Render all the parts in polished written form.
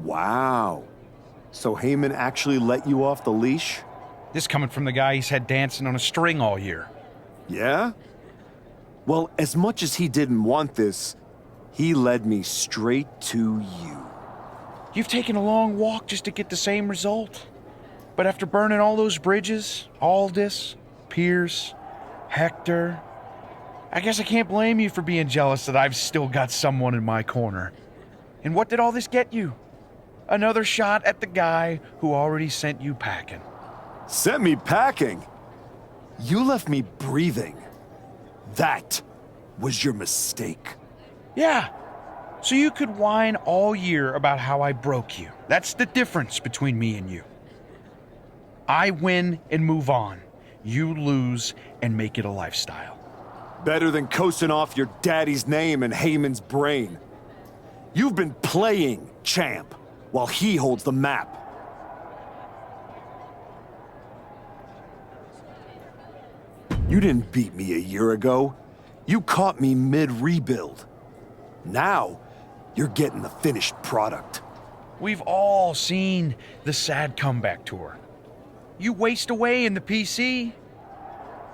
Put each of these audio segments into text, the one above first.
Wow. So Heyman actually let you off the leash? This coming from the guy he's had dancing on a string all year. Yeah? Well, as much as he didn't want this, he led me straight to you. You've taken a long walk just to get the same result. But after burning all those bridges, Aldis, Pierce, Hector, I guess I can't blame you for being jealous that I've still got someone in my corner. And what did all this get you? Another shot at the guy who already sent you packing. Sent me packing? You left me breathing. That was your mistake. Yeah, so you could whine all year about how I broke you. That's the difference between me and you. I win and move on. You lose and make it a lifestyle. Better than coasting off your daddy's name in Heyman's brain. You've been playing champ while he holds the map. You didn't beat me a year ago. You caught me mid-rebuild. Now, you're getting the finished product. We've all seen the sad comeback tour. You waste away in the PC.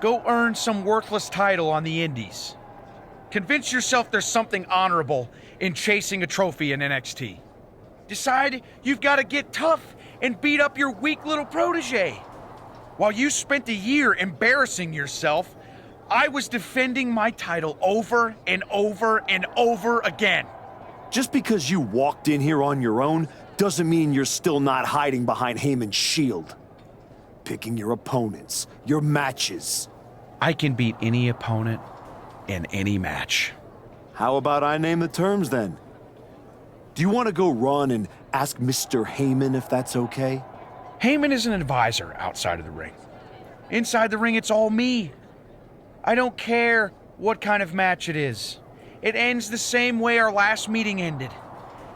Go earn some worthless title on the indies. Convince yourself there's something honorable in chasing a trophy in NXT. Decide you've got to get tough and beat up your weak little protege. While you spent a year embarrassing yourself, I was defending my title over and over and over again. Just because you walked in here on your own doesn't mean you're still not hiding behind Heyman's shield. Picking your opponents, your matches. I can beat any opponent in any match. How about I name the terms then? Do you want to go run and ask Mr. Heyman if that's okay? Heyman is an advisor outside of the ring. Inside the ring, it's all me. I don't care what kind of match it is. It ends the same way our last meeting ended.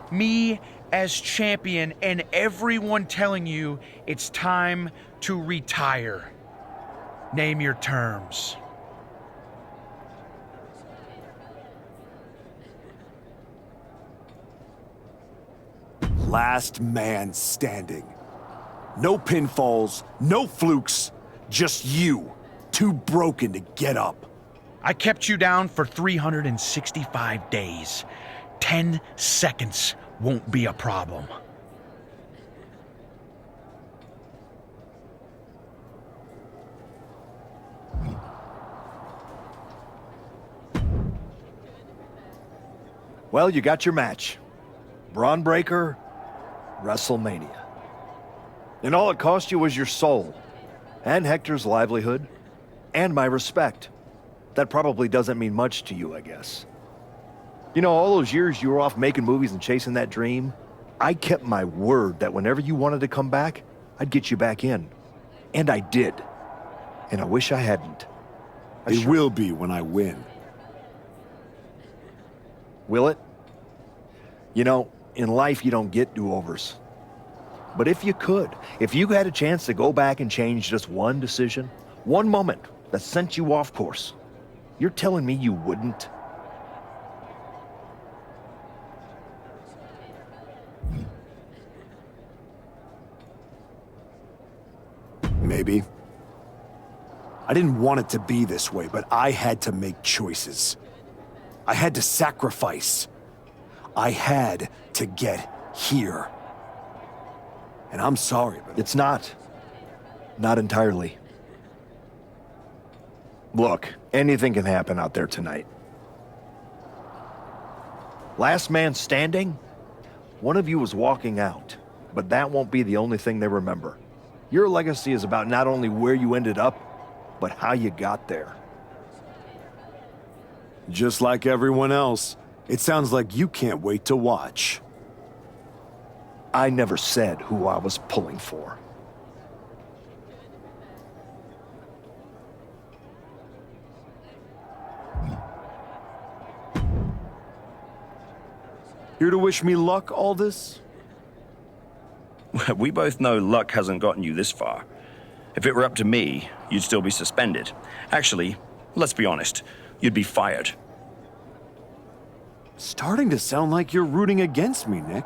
Me as champion and everyone telling you it's time to retire. Name your terms. Last man standing. No pinfalls, no flukes, just you, too broken to get up. I kept you down for 365 days. 10 seconds won't be a problem. Well, you got your match. Braun Breaker, WrestleMania. And all it cost you was your soul, and Hector's livelihood, and my respect. That probably doesn't mean much to you, I guess. You know, all those years you were off making movies and chasing that dream, I kept my word that whenever you wanted to come back, I'd get you back in. And I did. And I wish I hadn't. It will be when I win. Will it? You know, in life you don't get do-overs. But if you could, if you had a chance to go back and change just one decision, one moment that sent you off course, you're telling me you wouldn't? Maybe. I didn't want it to be this way, but I had to make choices. I had to sacrifice. I had to get here. And I'm sorry, but It's not. Not entirely. Look, anything can happen out there tonight. Last man standing? One of you was walking out, but that won't be the only thing they remember. Your legacy is about not only where you ended up, but how you got there. just like everyone else, it sounds like you can't wait to watch. I never said who I was pulling for. Here to wish me luck, Aldis? We both know luck hasn't gotten you this far. If it were up to me, you'd still be suspended. Actually, let's be honest, you'd be fired. Starting to sound like you're rooting against me, Nick.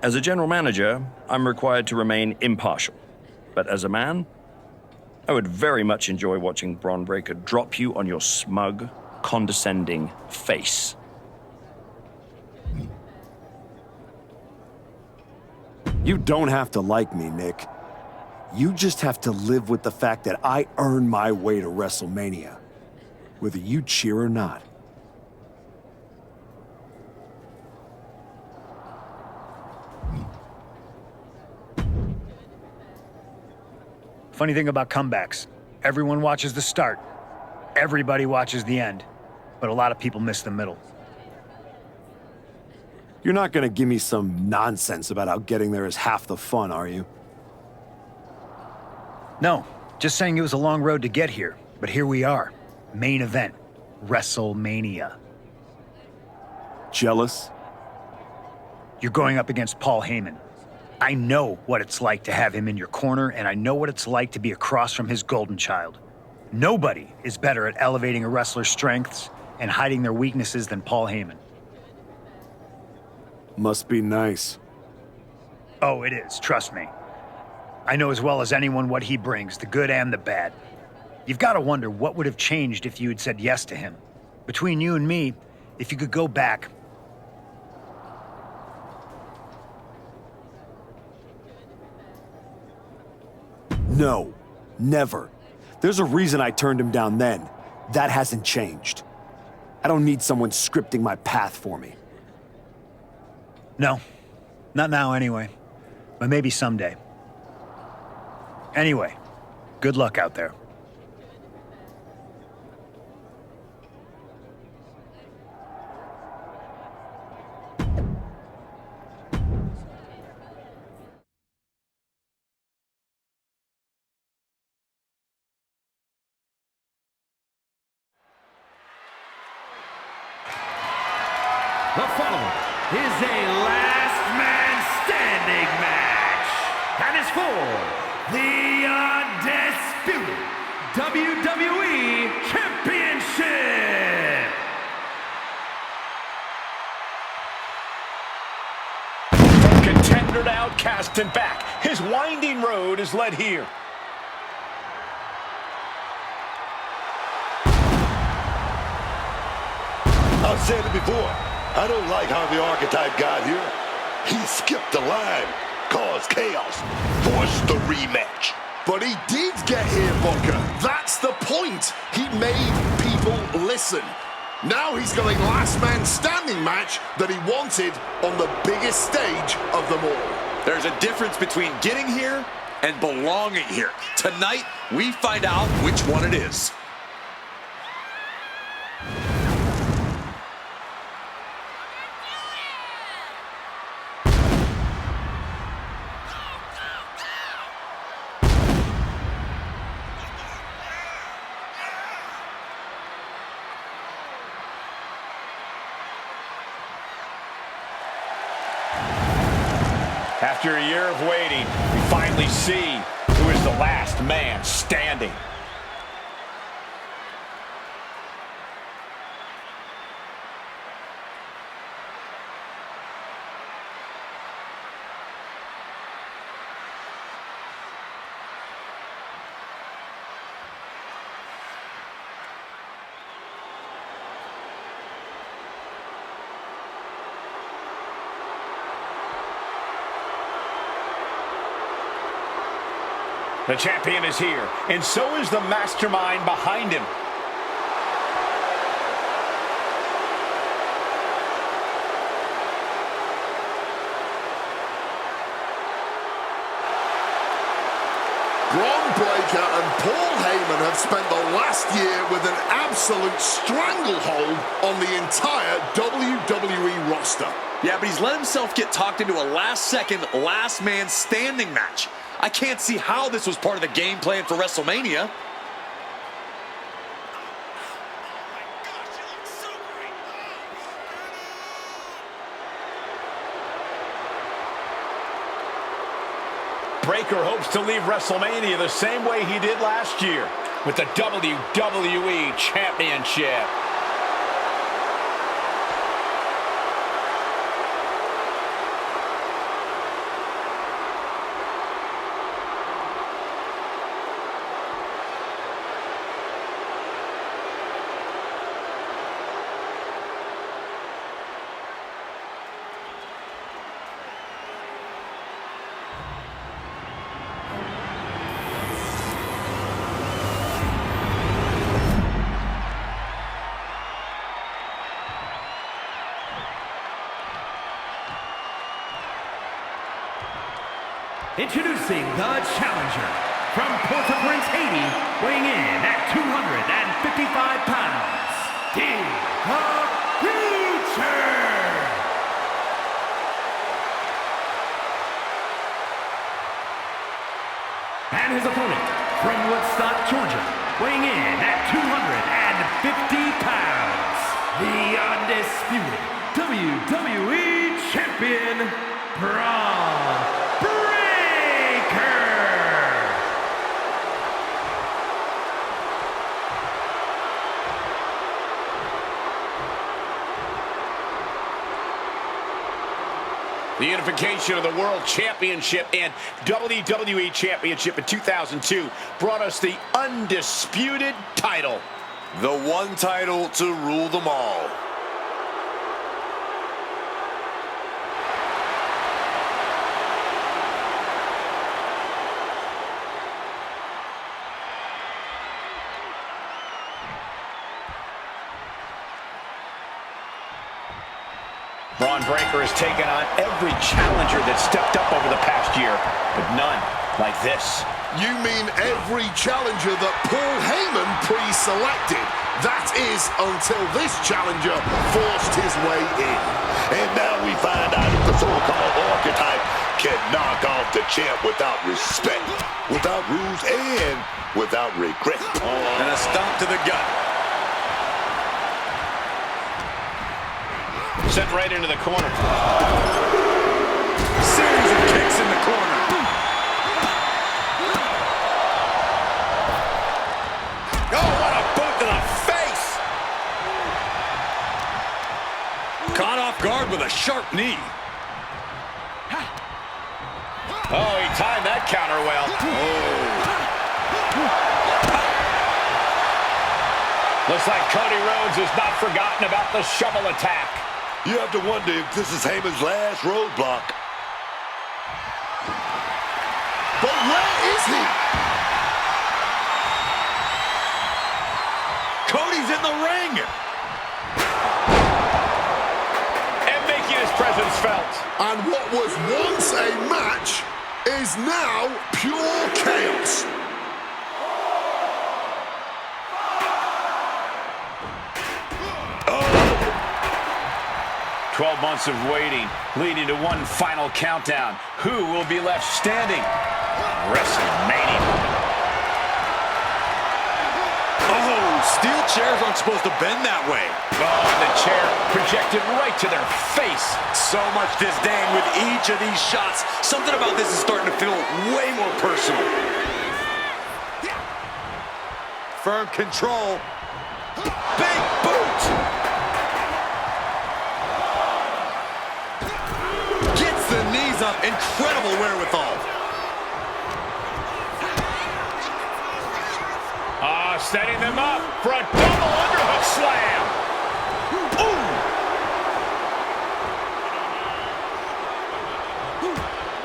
As a general manager, I'm required to remain impartial. But as a man, I would very much enjoy watching Bron Breakker drop you on your smug, condescending face. You don't have to like me, Nick. You just have to live with the fact that I earned my way to WrestleMania, whether you cheer or not. Funny thing about comebacks, everyone watches the start, everybody watches the end, but a lot of people miss the middle. You're not gonna give me some nonsense about how getting there is half the fun, are you? No, just saying it was a long road to get here, but here we are. Main event, WrestleMania. Jealous? You're going up against Paul Heyman. I know what it's like to have him in your corner, and I know what it's like to be across from his golden child. Nobody is better at elevating a wrestler's strengths and hiding their weaknesses than Paul Heyman. Must be nice. Oh, it is, trust me. I know as well as anyone what he brings, the good and the bad. You've got to wonder what would have changed if you had said yes to him. Between you and me, if you could go back, No, never. There's a reason I turned him down then. That hasn't changed. I don't need someone scripting my path for me. no, not now anyway, but maybe someday. Anyway, good luck out there. The following is a last man standing match and is for the undisputed WWE Championship. From contender to outcast and back, his winding road is led here. I've said it before. I don't like how the archetype got here. He skipped the line, caused chaos, forced the rematch. But he did get here, Booker. That's the point. He made people listen. Now he's got a last man standing match that he wanted on the biggest stage of them all. There's a difference between getting here and belonging here. Tonight, we find out which one it is. After a year of waiting, we finally see who is the last man standing. The champion is here, and so is the mastermind behind him. Bron Breakker and Paul Heyman have spent the last year with an absolute stranglehold on the entire WWE roster. Yeah, but he's let himself get talked into a last-second, last-man-standing match. I can't see how this was part of the game plan for WrestleMania. Breakker hopes to leave WrestleMania the same way he did last year, with the WWE Championship. introducing the challenger from Port-au-Prince, Haiti, weighing in at 255 pounds, D-future. And his opponent from Woodstock, Georgia, weighing in at 250 pounds, the undisputed WWE Champion, Braun Breaker. The unification of the World Championship and WWE Championship in 2002 brought us the undisputed title. The one title to rule them all. Braun Breaker has taken on every challenger that stepped up over the past year, but none like this. You mean every challenger that Paul Heyman pre-selected? That is until this challenger forced his way in. And now we find out if the so-called archetype can knock off the champ without respect, without rules, and without regret. And a stomp to the gut. Sent right into the corner. Series of kicks in the corner. Oh, what a boot to the face! Caught off guard with a sharp knee. Oh, he timed that counter well. Looks like Cody Rhodes has not forgotten about the shovel attack. You have to wonder if this is Heyman's last roadblock. But where is he? Cody's in the ring. And making his presence felt. And what was once a match is now pure chaos. 12 months of waiting, leading to one final countdown. Who will be left standing? WrestleMania. Oh, steel chairs aren't supposed to bend that way. Oh, the chair projected right to their face. So much disdain with each of these shots. Something about this is starting to feel way more personal. Firm control. Big boot. Gets the knees up. Incredible wherewithal. Setting them up for a double underhook slam. Ooh.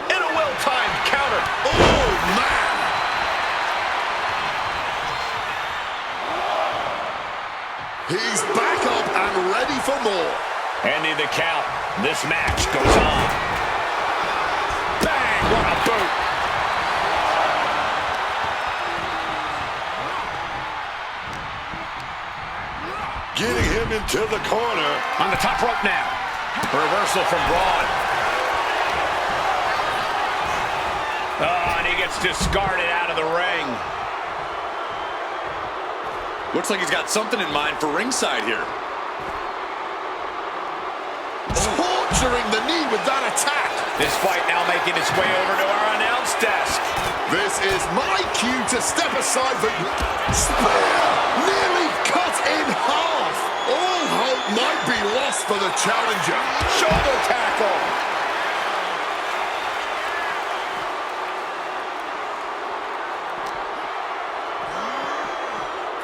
And a well-timed counter. Oh, man! He's back up and ready for more. Ending the count. This match goes on. Bang! What a boot. Getting him into the corner. On the top rope now. Reversal from Braun. Oh, and he gets discarded out of the ring. Looks like he's got something in mind for ringside here. Torturing the knee with that attack. This fight now making its way over to our announce desk. This is my cue to step aside for spear. Nearly cut in half. All hope might be lost for the challenger. Shoulder tackle.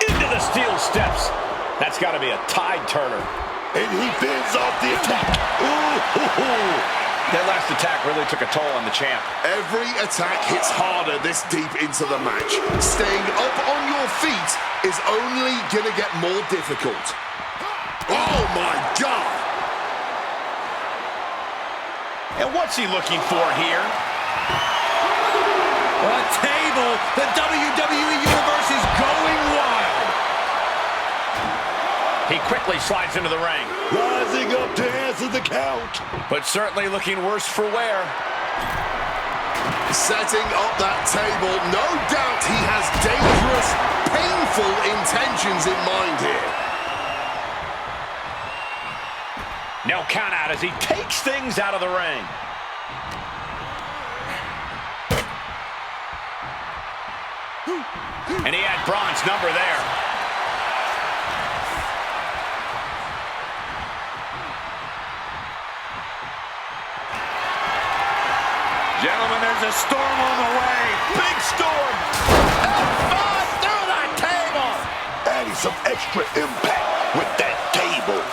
Into the steel steps. That's got to be a tide turner. And he fends off the attack. Ooh. That last attack really took a toll on the champ. Every attack hits harder this deep into the match. Staying up on your feet is only going to get more difficult. Oh, my God. And what's he looking for here? the WWE Universe is going wild. He quickly slides into the ring. Rising up to answer the count. But certainly looking worse for wear. Setting up that table. No doubt he has dangerous, painful intentions in mind here. No count out as he takes things out of the ring. And he had Braun's number there. Gentlemen, there's a storm on the way. Big storm. F5 through the table. Adding some extra impact with that table.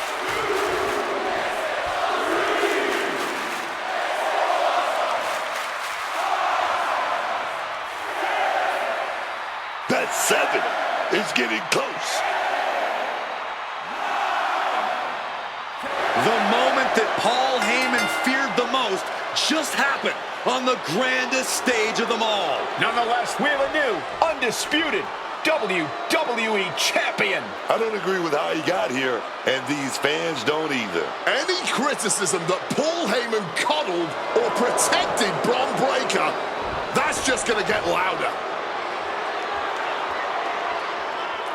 That 7 is getting close. The moment that Paul Heyman feared the most just happened on the grandest stage of them all. Nonetheless, we have a new, undisputed WWE Champion. I don't agree with how he got here, and these fans don't either. Any criticism that Paul Heyman coddled or protected Bron Breakker, that's just going to get louder.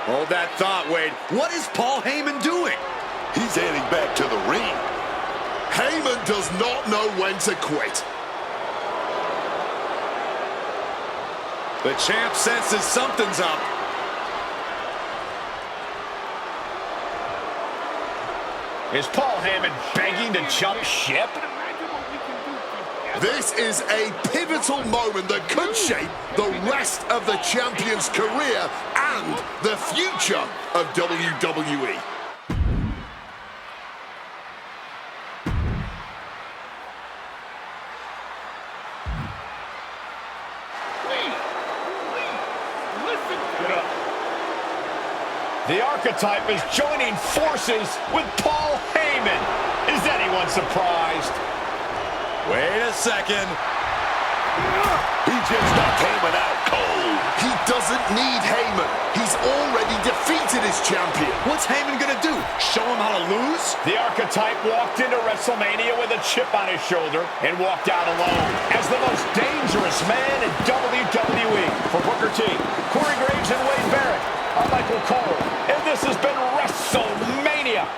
Hold that thought, Wade. What is Paul Heyman doing? He's heading back to the ring. Heyman does not know when to quit. The champ senses something's up. Is Paul Heyman begging to jump ship? This is a pivotal moment that could shape the rest of the champion's career and the future of WWE. The archetype is joining forces with Paul Heyman. Is anyone surprised? Wait a second. He just knocked Heyman out cold. He doesn't need Heyman. He's already defeated his champion. What's Heyman gonna do? Show him how to lose? The archetype walked into WrestleMania with a chip on his shoulder and walked out alone as the most dangerous man in WWE. For Booker T, Corey Graves, and Wade Barrett, I'm Michael Cole, and this has been WrestleMania.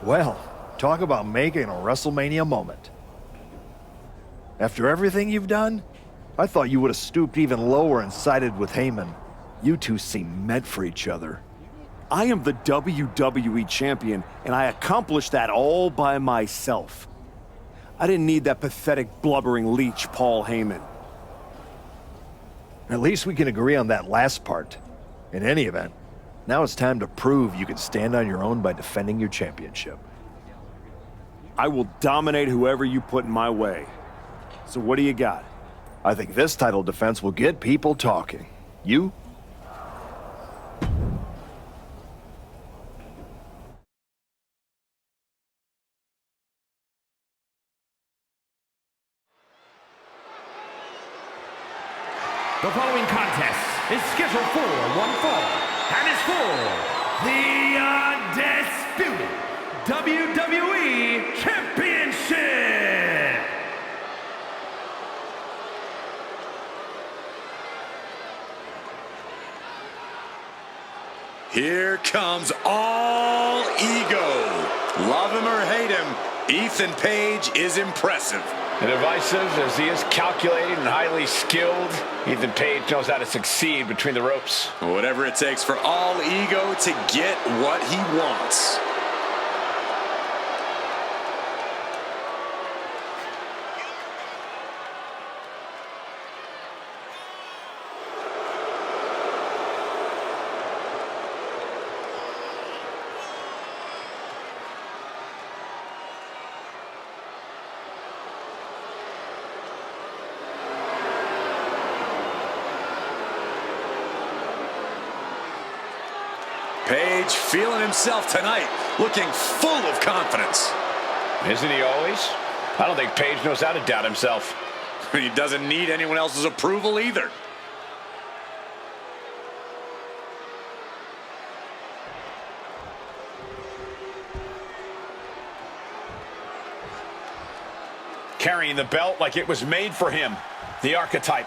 Well, talk about making a WrestleMania moment. After everything you've done, I thought you would have stooped even lower and sided with Heyman. You two seem meant for each other. I am the WWE champion, and I accomplished that all by myself. I didn't need that pathetic, blubbering leech, Paul Heyman. At least we can agree on that last part. In any event, now it's time to prove you can stand on your own by defending your championship. I will dominate whoever you put in my way. So what do you got? I think this title defense will get people talking. You? The following contest is scheduled for one fall and is for the undisputed WWE Championship. Here comes all ego. Love him or hate him, Ethan Page is impressive. And divisive as he is calculated and highly skilled, Ethan Page knows how to succeed between the ropes. Whatever it takes for all ego to get what he wants. Page feeling himself tonight, looking full of confidence. Isn't he always? I don't think Page knows how to doubt himself. He doesn't need anyone else's approval either. Carrying the belt like it was made for him. The archetype.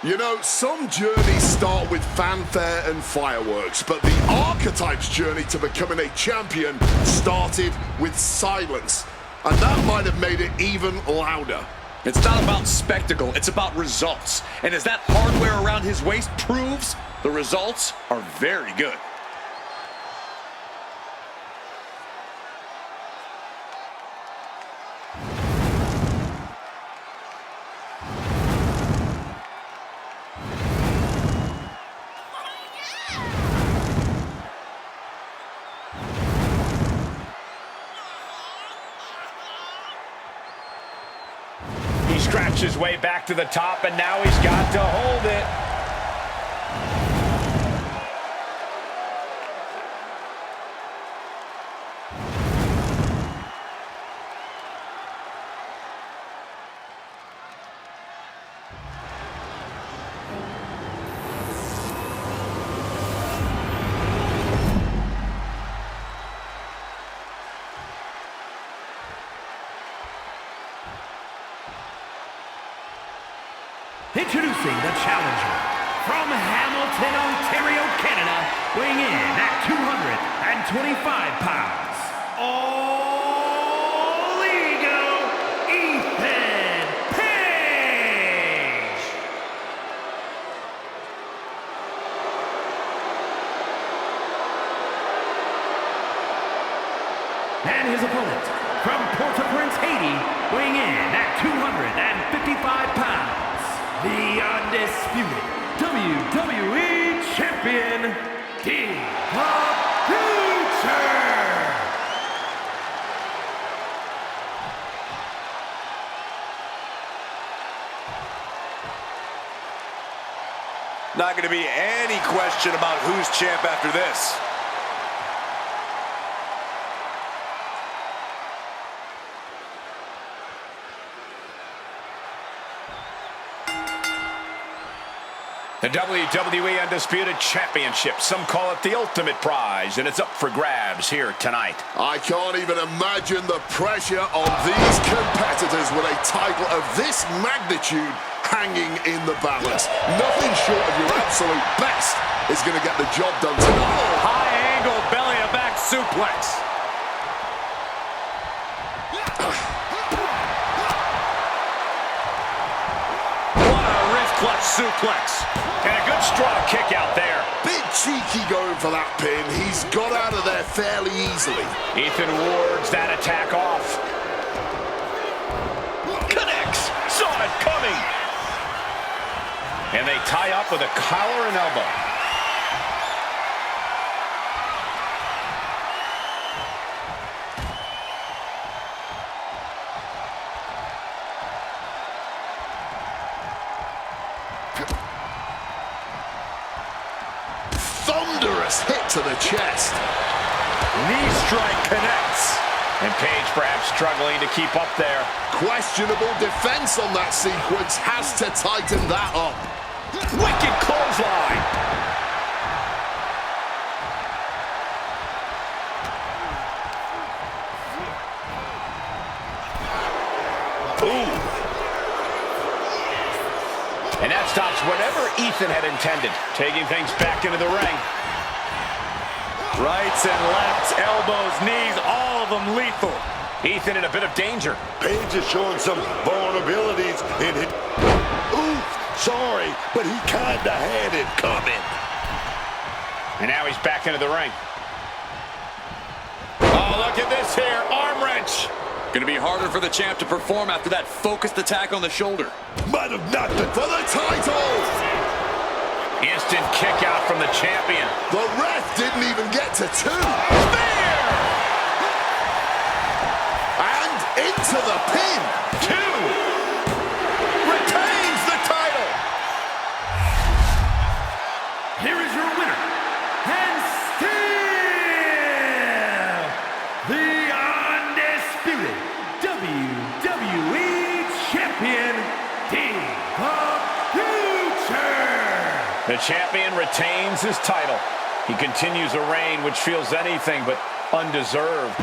You know, some journeys start with fanfare and fireworks, but the archetype's journey to becoming a champion started with silence. And that might have made it even louder. It's not about spectacle, it's about results. And as that hardware around his waist proves, the results are very good. Scratched his way back to the top, and now he's got to hold it. Introducing the challenger from Hamilton, Ontario, Canada, weighing in at 225 pounds, All Ego, Ethan Page! And his opponent from Port-au-Prince, Haiti, weighing in at 255 pounds, the undisputed WWE Champion, the Future! Not going to be any question about who's champ after this. The WWE Undisputed Championship. Some call it the ultimate prize, and it's up for grabs here tonight. I can't even imagine the pressure on these competitors with a title of this magnitude hanging in the balance. Nothing short of your absolute best is going to get the job done tonight. High angle belly-to-back suplex. What a wrist clutch suplex. And a good strong kick out there. Bit cheeky going for that pin. He's got out of there fairly easily. Ethan wards that attack off. Connects. Saw it coming. And they tie up with a collar and elbow. Thunderous hit to the chest. Knee strike connects. And Page perhaps struggling to keep up there. Questionable defense on that sequence. Has to tighten that up. Wicked clothesline. Ooh. And that stops whatever Ethan had intended. Taking things back into the ring. Rights and lefts, elbows, knees, all of them lethal. Ethan in a bit of danger. Page is showing some vulnerabilities in it. Ooh, sorry, but he kinda had it coming. And now he's back into the ring. Oh, look at this here. Arm wrench. Going to be harder for the champ to perform after that focused attack on the shoulder. Might have knocked it For the title! Instant kick out from the champion. The ref didn't even get to two. Spear! And into the pin. Two! Retains the title! The champion retains his title. He continues a reign which feels anything but undeserved.